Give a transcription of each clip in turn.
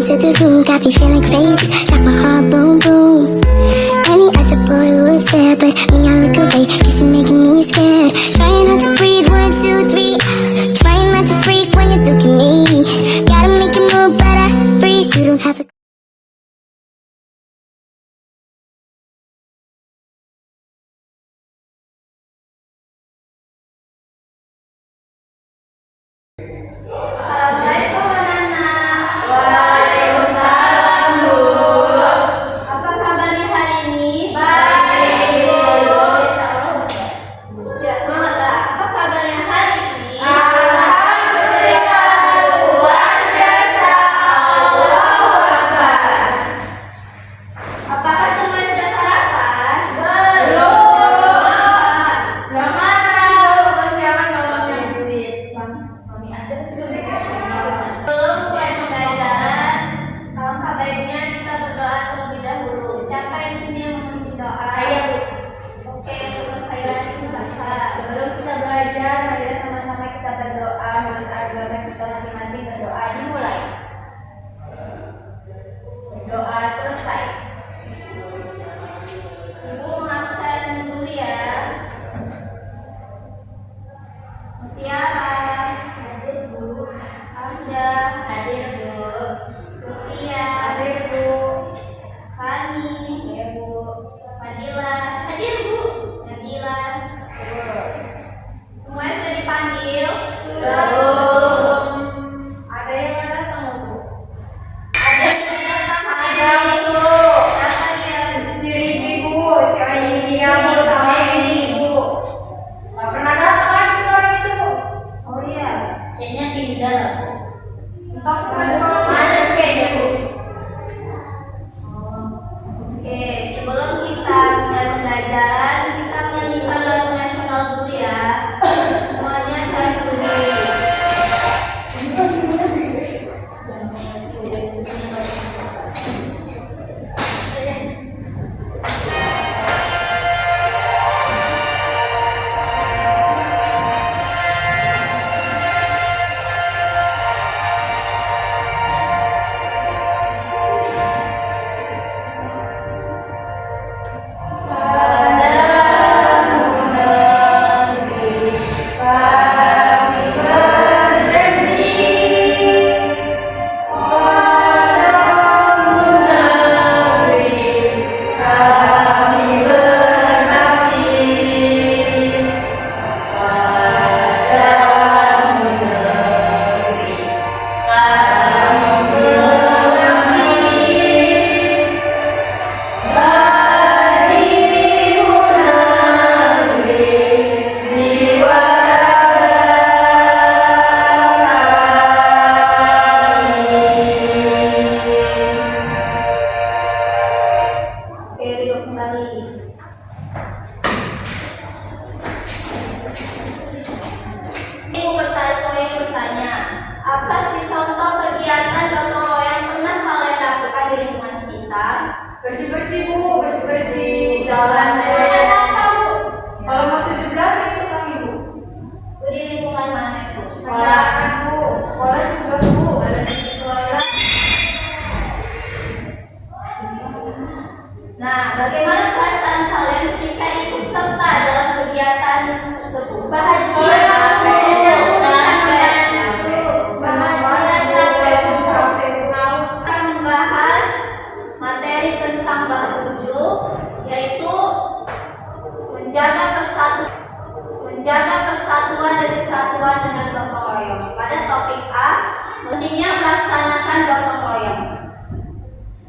to the room, got me feeling crazy. Shock my heart, boom, boom. Any other boy would stare, but me, I look away, cause you're making me scared. Trying not to breathe, 1, 2, 3. Trying not to freak when you look at me. Gotta make it move, but I freeze. You don't have a Assalamualaikum anak-anak. Waalaikumsalam Bu. Apa kabarnya hari ini? Baik Bu. Ya semangat lah. Apa kabarnya hari ini? Alhamdulillah luar biasa. Allahu Akbar. Apakah semua sudah sarapan? Belum. Sebelum mulai pembelajaran, alangkah baiknya kita berdoa terlebih dahulu. Siapa yang sini yang memimpin doa? Saya, Bu. Oke, untuk Khairati silakan. Sebelum kita belajar, mari sama-sama kita berdoa menurut agama kita masing-masing. Berdoa dimulai. Doa selesai. Ibu mengabsen dulu ya. Mutiara, hadir Bu. Anda, Hadir Bu. Sophia, Hadir Bu. Hani, Ya Bu. Fadila, Hadir Bu. Nabila. Semuanya sudah dipanggil? Belum. Ada yang mau datang Bu? Ada Bu. Siapa dia? Si Riki Bu, si Aidia Bu, sama ini Bu. Gak pernah datang lagi orang itu Bu. Oh iya. Kayaknya pindah lah Bu. Entah mana kayaknya Bu. Oke, sebelum kita mulai pembelajaran, kita menyanyikan lagu nasional dulu ya. Semuanya cari dulu. Oke, duduk kembali. Ibu bertanya, apa sih contoh kegiatan gotong royong pernah kalian lakukan di lingkungan sekitar? Bersih-bersih Bu, bersih-bersih jalan. Kalau mau 17 itu kami Bu. Bu, di lingkungan mana itu? Sekolah kan Bu, sekolah juga Bu. Ada di sekolah. Nah, bagaimana perasaan kalian ketika ikut serta dalam kegiatan tersebut? Bahagia. Akan membahas materi tentang bab 7, yaitu menjaga persatuan dan kesatuan dengan gotong royong. Pada topik A, pentingnya melaksanakan gotong royong.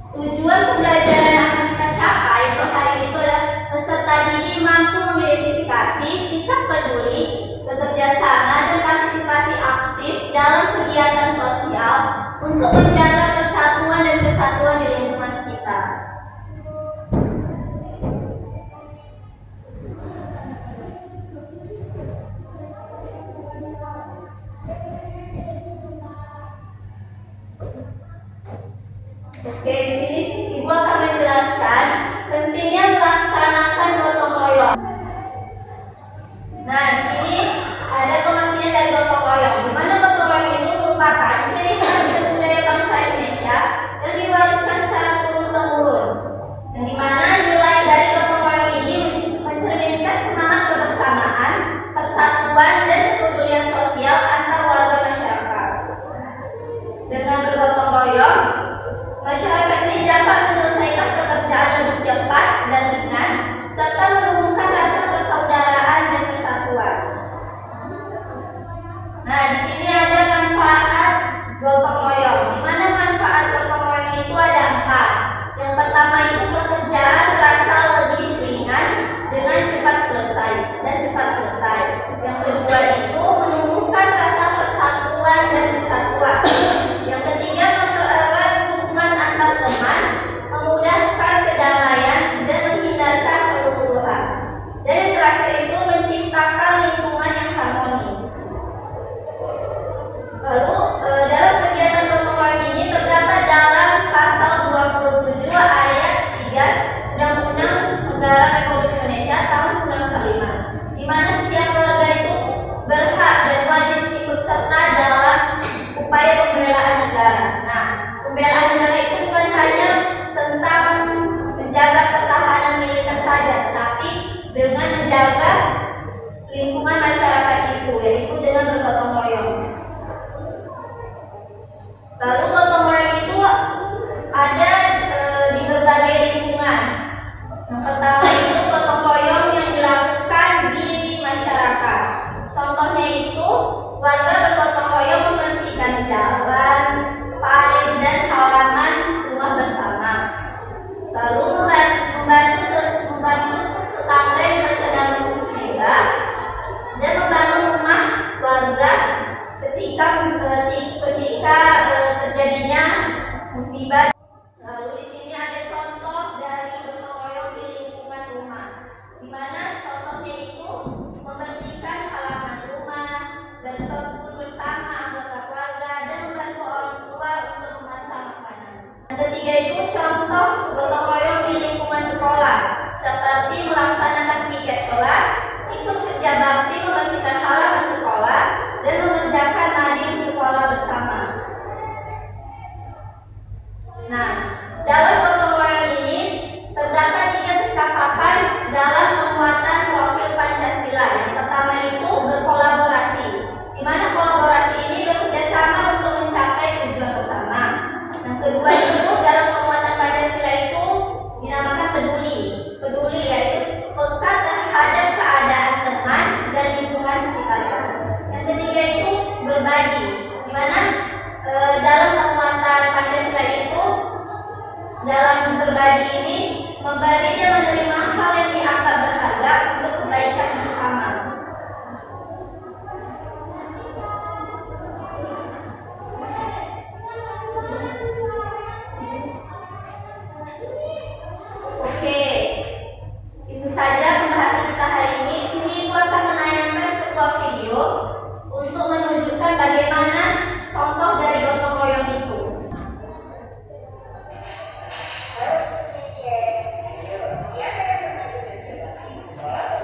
Tujuan pembelajaran yang akan kita capai untuk hari ini adalah peserta didik mampu mengidentifikasi sikap peduli, bekerja sama dan partisipasi aktif dalam kegiatan sosial untuk menjaga persatuan dan kesatuan di lingkungan sekitar. Oke, di sini Ibu akan menjelaskan pentingnya melaksanakan gotong royong. Nah, di sini ada pengertian dari gotong royong. Di mana gotong royong itu merupakan ciri khas dan budaya bangsa Indonesia bergotong royong. Lalu gotong royong itu ada di berbagai lingkungan. Yang pertama itu gotong royong yang dilakukan di masyarakat. Contohnya itu warga bergotong royong membersihkan jalan, parit dan halaman rumah bersama. Lalu membantu tetangga yang terkena musibah dan membangun rumah warga ketika terjadinya musibah. Lalu di sini ada contoh dari gotong royong di lingkungan rumah, di mana contohnya itu membersihkan halaman rumah, berkebun bersama anggota keluarga, dan membantu orang tua untuk memasak makanan. Yang ketiga itu contoh gotong royong di lingkungan sekolah, seperti melaksanakan piket kelas, ikut kerja bakti membersihkan halaman sekolah, dan mengerjakan mading sekolah bersama. Nah, dalam gotong royong ini terdapat 3 kecakapan dalam penguatan profil Pancasila. Yang pertama itu berkolaborasi, di mana kolaborasi ini bekerjasama untuk mencapai tujuan bersama. Yang kedua itu dalam penguatan Pancasila itu dinamakan peduli. Peduli yaitu peka terhadap keadaan teman dan lingkungan sekitarnya. Yang ketiga itu berbagi, di mana dalam penguatan Pancasila itu dalam berbagi ini memberi dan menerima hal yang dianggap berharga untuk kebaikan bersama. Oke, itu saja pembahasan kita hari ini. Di sini Ibu akan menayangkan sebuah video untuk menunjukkan bagaimana contoh dari gotong royong itu. Ayo, ya saya pernah juga coba.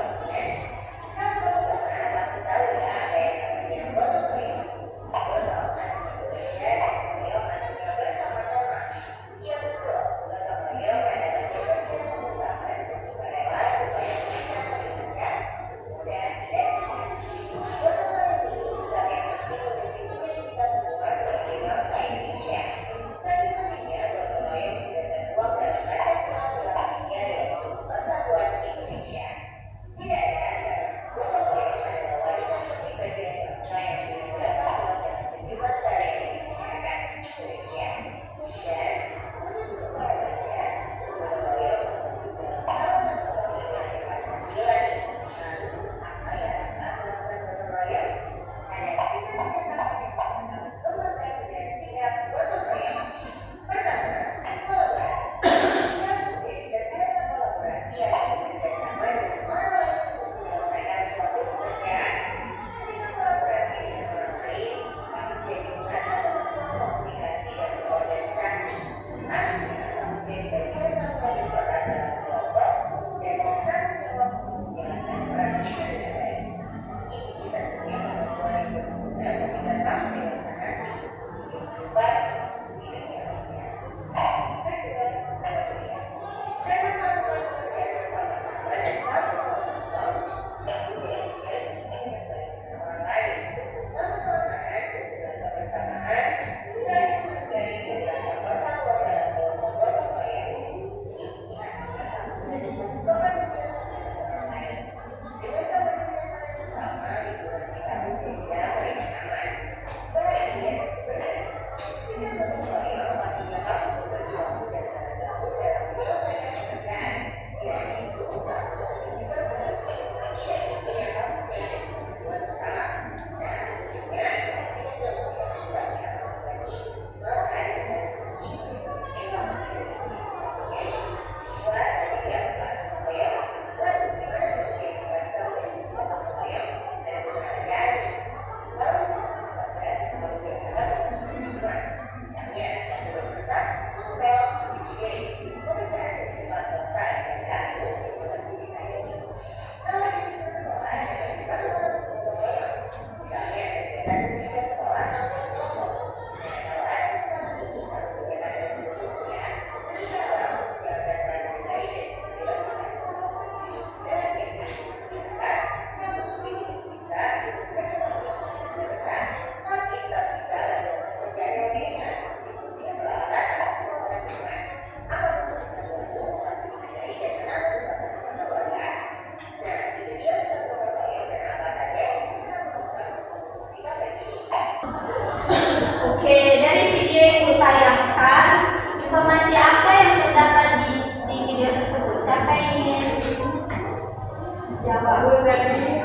Bu tadi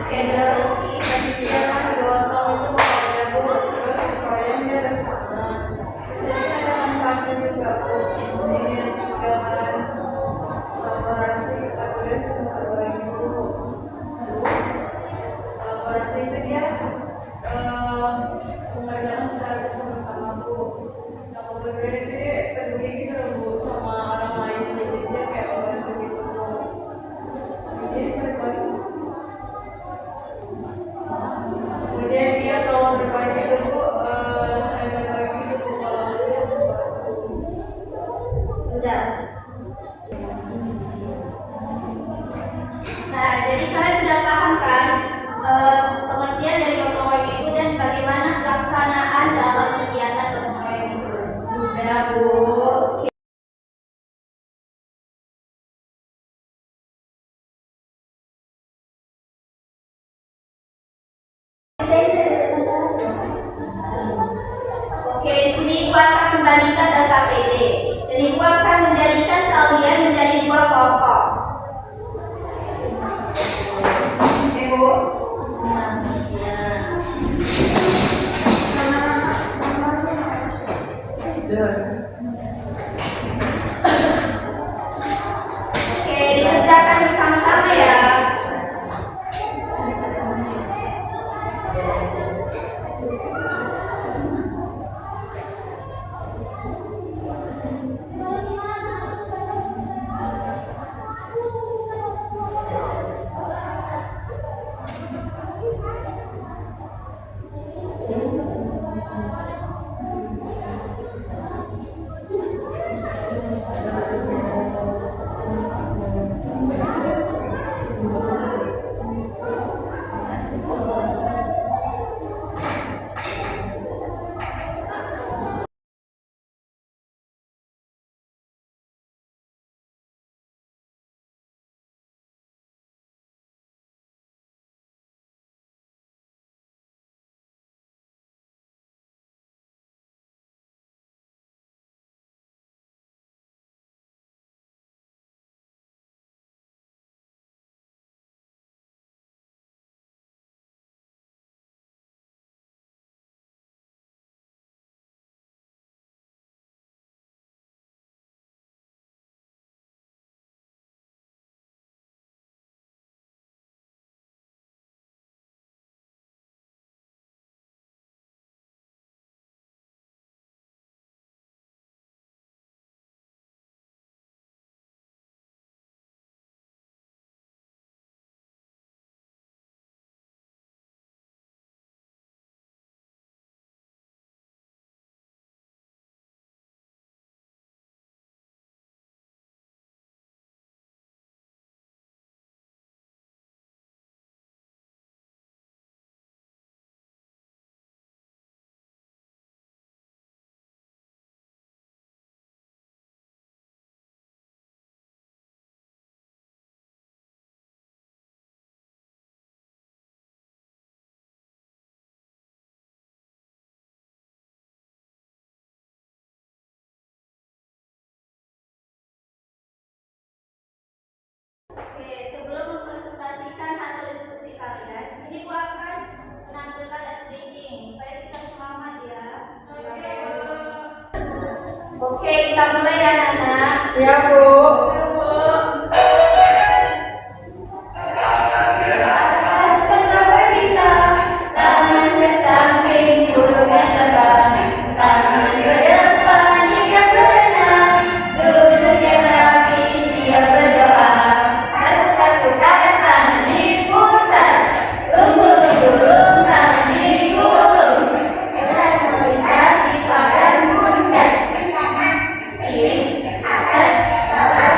Oke, Selfie. kan gotong itu pokoknya Bu, terus koyong dia tersama. Jadi ada manfaatnya juga Bu. Ini juga kolaborasi kemudian sama lagi Bu. Kolaborasi itu dia mengerjakan secara bersama-sama Bu. Nah kemudian itu dia peduli gitu loh Bu sama orang lain. Jadi dia kayak membantu gitu Bu. Jadi berbagi. Kemudian dia kalau berbagi itu Bu, saya berbagi itu Bu kalau dia sesuatu. Sudah. Nah, jadi kalian sudah paham kan pengertian dari gotong royong itu dan bagaimana pelaksanaan dalam kegiatan gotong royong itu? Sudah Bu. Oke, di sini Ibu akan membagikan LKPD dan Ibu akan menjadikan kalian menjadi dua kelompok. Oke Bu. Oke, dikerjakan bersama-sama ya. Oke, sebelum mempresentasikan hasil diskusi kalian, sini Bu akan menampilkan as breaking supaya kita semangat ya. Oke, kita mulai ya Nana. Ya Bu. Tangan ke samping, punggungnya tegak, tangan ke depan jika berenang, duduknya rapi siap berdoa. Takut-takutan tangan diputar, tunggu-tunggu tangan digulung, berat di padan bundar, kiri atas bawah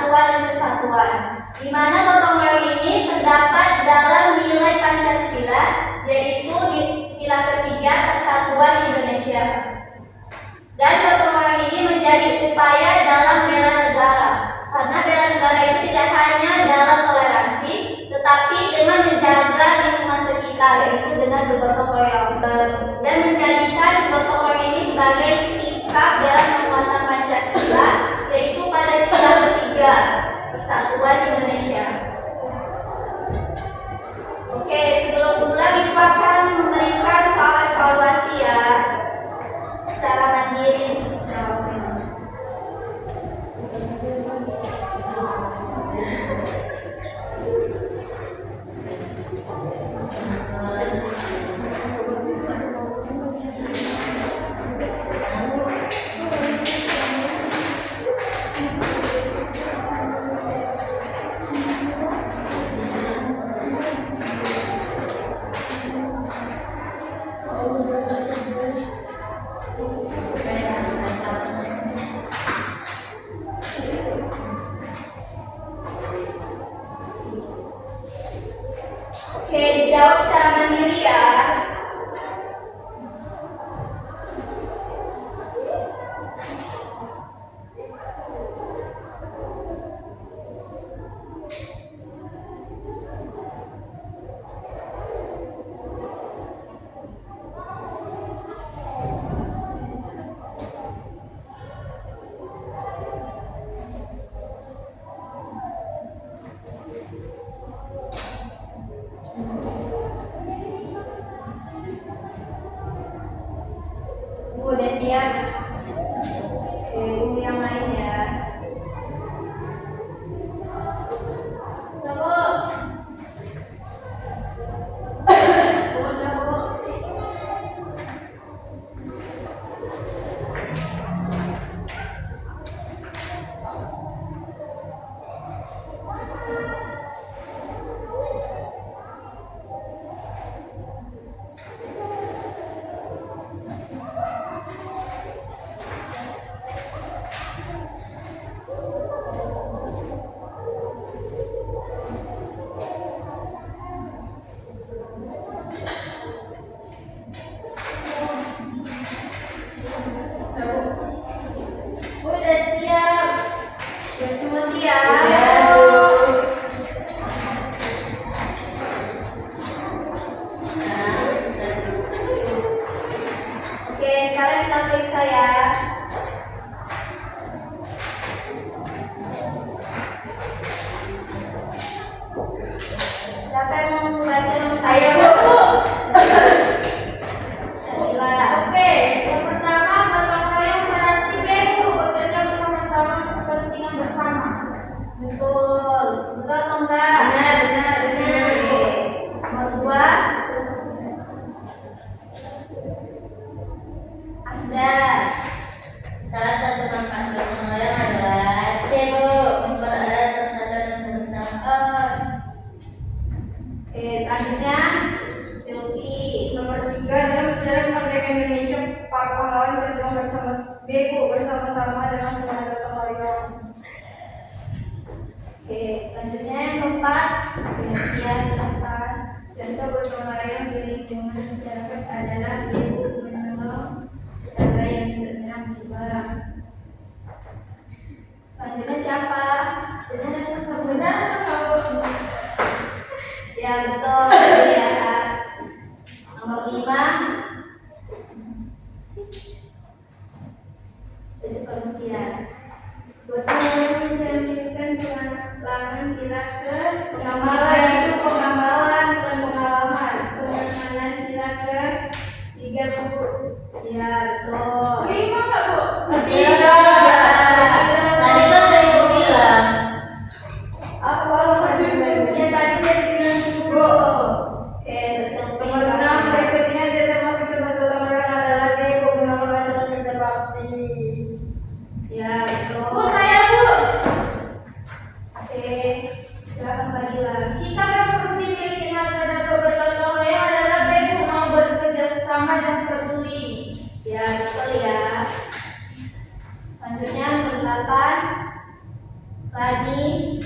persatuan dan kesatuan. Di mana gotong royong ini terdapat dalam nilai Pancasila, yaitu di sila ketiga Persatuan Indonesia. Dan gotong royong ini menjadi upaya dalam bela negara, karena bela negara itu tidak hanya dalam toleransi, tetapi dengan menjaga lingkungan sekitar, yaitu dengan bergotong royong, dan menjadikan gotong royong ini sebagai sikap dalam penguatan Pancasila, yaitu pada sila ketiga Persatuan Indonesia. Oke, sebelum mulai Ibu akan memberikan soal evaluasi ya, secara mandiri jawabnya. Oke, dijawab secara mandiri ya. Bu, udah siap? Oke, Bu yang lain ya. Udah, Bu. Bu, udah, Bu. Bu, udah siap? Udah semua siap? Oke, sekarang kita periksa ya. Siapa yang mau membaca nomor saya? Bu. Syarila. Oke, yang pertama gotong royong berarti Bu, bekerja bersama-sama untuk kepentingan bersama. Betul. Betul atau enggak? Benar. Oke. Nomor 2. Ada. Salah satu manfaat gotong royong adalah C, Bu, mempererat persatuan dan kebersamaan. Oke, selanjutnya Silvi. Nomor 3, dalam sejarah kemerdekaan Indonesia, para pahlawan berjuang bersama-sama dengan semangat gotong royong. Oke, selanjutnya yang keempat. Ya, silakan. Contoh gotong royong di lingkungan masyarakat adalah ibu menolong tetangga yang terkena musibah. Selanjutnya siapa? Benar atau Ya, betul. Ya. Nomor 5. Sepertian. gotong royong mencerminkan pengambilan sila ke Pengamalan itu pengamalan, bukan pengalaman. pengambilan sila ke 3, Bu. Ya, betul. 5 nggak, Bu? Tiga. Tadi kan udah Ibu bilang. Apa nomor 2? Ya tadi dia bilang Bu. Oke, Silvi. Nomor 6, berikutnya dia termasuk contoh gotong royong adalah D, Bu, menolak acara kerja bakti. Ya, betul. Bu, saya, Bu. Oke, silakan Fadila. Sikap yang seperti miliki harga dan bergotong royong adalah B, Bu, mau bekerja sama dan peduli. Ya, betul ya. Selanjutnya nomor 8. Rani,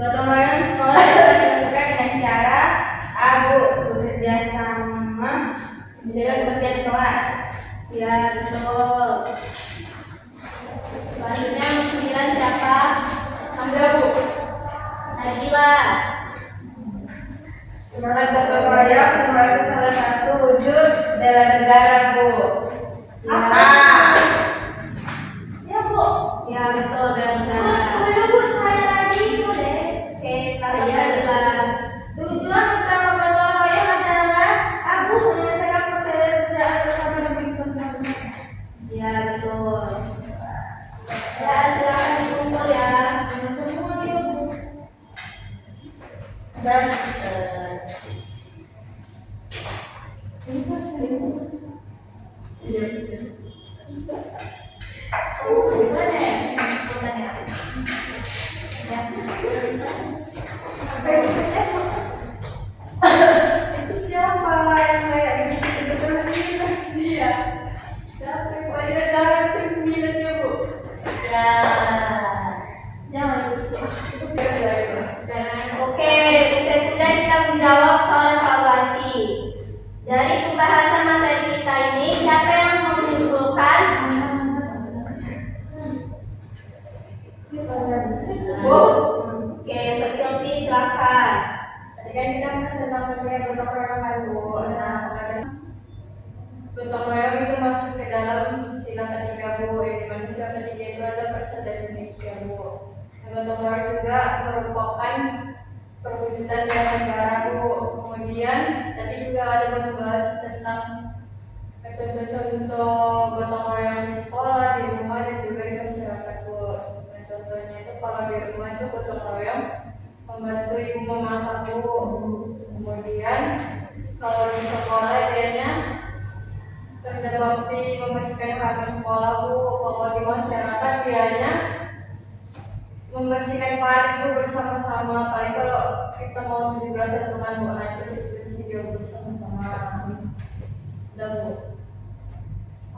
Gotong royong sekolah dilakukan dengan cara A. Bekerja sama menjaga kebersihan kelas. ya betul. Selanjutnya nomor 9 siapa? Ada Bu. Nabila. Semangat gotong royong merupakan salah satu wujud bela negara Bu. Apa? Ya Bu. Ya betul, bela negara. Bu, saya lagi itu deh. Oke, sekarang Nabila. Tujuan utama gotong royong adalah Abu menyelesaikan pekerjaan bersama demi kepentingan bersama. Ya betul. Ya silakan dikumpul ya. Dan siapa yang kayak gitu terus dia? Siapa yang pada cara terus ya Bu? Ya, jangan Oke, usai sudah kita menjawab soal evaluasi. Dari pembahasan materi kita ini, siapa yang mau menyimpulkan? Bu, Oke, Mbak Silvi silakan. tadi kan kita bahas tentang pentingnya gotong royong kan Bu. Nah, gotong royong itu masuk ke dalam sila ketiga Bu. Yang dimana sila ketiga itu adalah persatuan Indonesia Bu. Dan gotong royong juga merupakan perwujudan bela negara Bu. Kemudian tadi juga ada membahas tentang contoh-contoh gotong royong di sekolah, di rumah dan juga di masyarakat Bu. Nah, contohnya itu kalau di rumah itu gotong royong membantu ibu memasak Bu. Kemudian kalau di sekolah dianya kerja bakti membersihkan halaman sekolah Bu. Kalau di masyarakat dianya membersihkan parit Bu bersama-sama. Paling kalau kita mau 17 teman Bu, nah itu bersih dia bersama-sama. Udah Bu.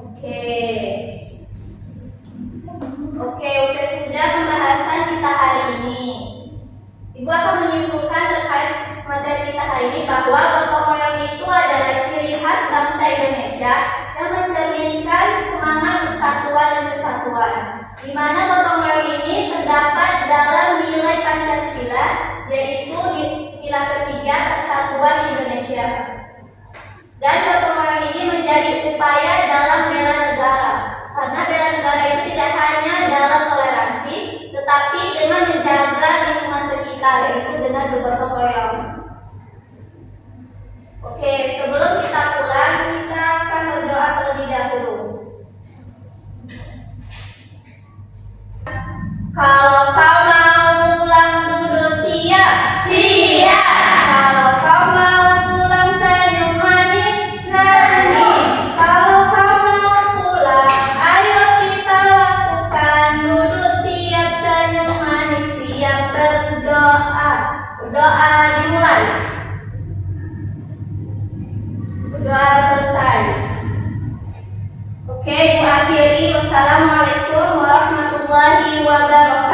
Oke. Oke, usai sudah pembahasan kita hari ini. Ibu akan menyimpulkan terkait materi kita hari ini bahwa gotong royong itu adalah ciri khas bangsa Indonesia yang mencerminkan semangat persatuan dan kesatuan. Di mana gotong royong ini terdapat dalam nilai Pancasila, yaitu di sila ketiga Persatuan Indonesia. Dan gotong royong ini menjadi upaya dalam bela negara, karena bela negara itu tidak hanya dalam toleransi, tetapi dengan menjaga lingkungan sekitar, yaitu dengan bergotong royong. Oke, sebelum kita pulang, kita akan berdoa terlebih dahulu. Kalau kau mau pulang duduk siap, siap. Kalau kau mau pulang senyum manis, manis. Kalau kau mau pulang, ayo kita lakukan. Duduk siap, senyum manis, siap berdoa. Berdoa dimulai. Berdoa selesai. Oke, Ibu akhiri. Wassalamualaikum warahmatullahi wabarakatuh.